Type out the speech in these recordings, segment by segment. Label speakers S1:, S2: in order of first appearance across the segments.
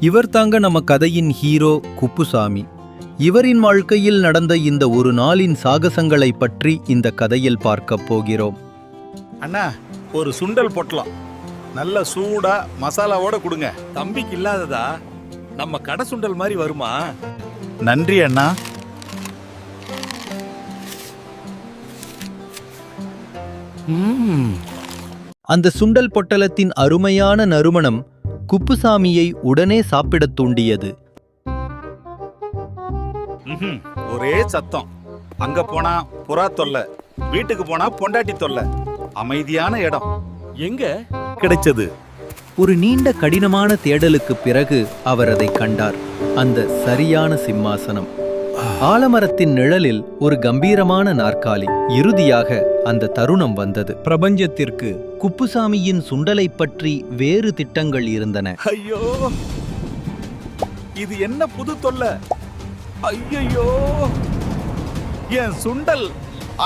S1: இவர் தாங்க நம்ம கதையின் ஹீரோ குப்புசாமி. இவரின் வாழ்க்கையில் நடந்த இந்த ஒரு நாளின் சாகசங்களை பற்றி இந்த கதையில் பார்க்க போகிறோம்.
S2: அண்ணா, ஒரு சுண்டல் பொட்டலம் நல்ல சூடா மசாலாவோட கொடுங்க.
S3: தம்பிக்கு இல்லாததா? நம்ம கடை சுண்டல் மாதிரி வருமா?
S2: நன்றி அண்ணா.
S1: அந்த சுண்டல் பொட்டலத்தின் அருமையான நறுமணம் குப்புசாமியை உடனே சாப்பிடத் தூண்டியது.
S2: ஒரே சத்தம். அங்க போனா புறா தொல்லை, வீட்டுக்கு போனா பொண்டாட்டி தொல்லை. அமைதியான இடம்
S3: எங்க
S2: கிடைச்சது?
S1: ஒரு நீண்ட கடினமான தேடலுக்கு பிறகு அவர் அதை கண்டார். அந்த சரியான சிம்மாசனம், ஆலமரத்தின் நிழலில் ஒரு கம்பீரமான நாற்காலி. இறுதியாக அந்த தருணம் வந்தது. பிரபஞ்சத்திற்கு குப்புசாமியின் சுண்டலை பற்றி வேறு திட்டங்கள் இருந்தன.
S2: ஐயோ, இது என்ன புது தொல்லை? ஐயோ, என் சுண்டல்!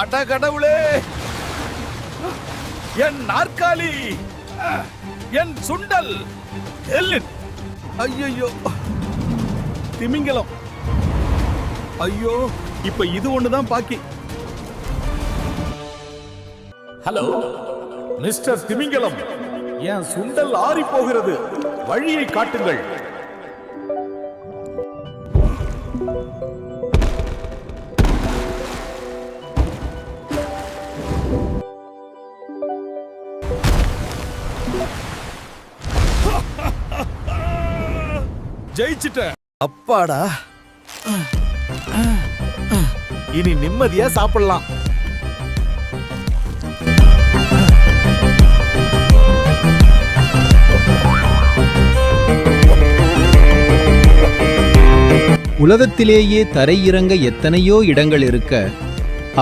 S2: அட கடவுளே, என் நாற்காலி, என் சுண்டல்! ஐயோ, திமிங்கலம்! ஐயோ, இப்ப இது ஒண்ணுதான் பாக்கி. ஹலோ மிஸ்டர் திமிங்கலம், என் சுண்டல் ஆறி போகிறது, வழியை காட்டுங்கள். ஜெயிச்சிட்டேன். அப்பாடா, இனி நிம்மதியா சாப்பிடலாம்.
S1: உலகத்திலேயே தரையிறங்க எத்தனையோ இடங்கள் இருக்க,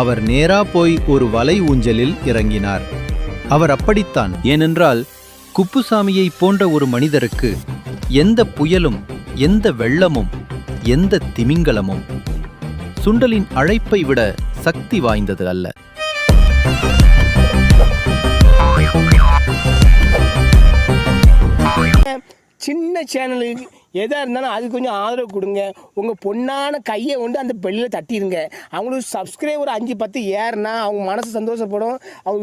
S1: அவர் நேரா போய் ஒரு வலை ஊஞ்சலில் இறங்கினார். அவர் அப்படித்தான். ஏனென்றால் குப்புசாமியை போன்ற ஒரு மனிதருக்கு எந்த புயலும், எந்த வெள்ளமும், எந்த திமிங்கலமும் சுண்டலின் அழைப்பை விட சக்தி வாய்ந்தது அல்ல.
S4: சின்ன சேனலுக்கு எதாக இருந்தாலும் அது கொஞ்சம் ஆதரவு கொடுங்க. உங்கள் பொண்ணான கையை கொண்டு அந்த பெல்லில் தட்டிடுங்க. அவங்களுக்கு சப்ஸ்கிரைபர் 5-10 ஏறுனா அவங்க மனசு சந்தோஷப்படும். அவங்க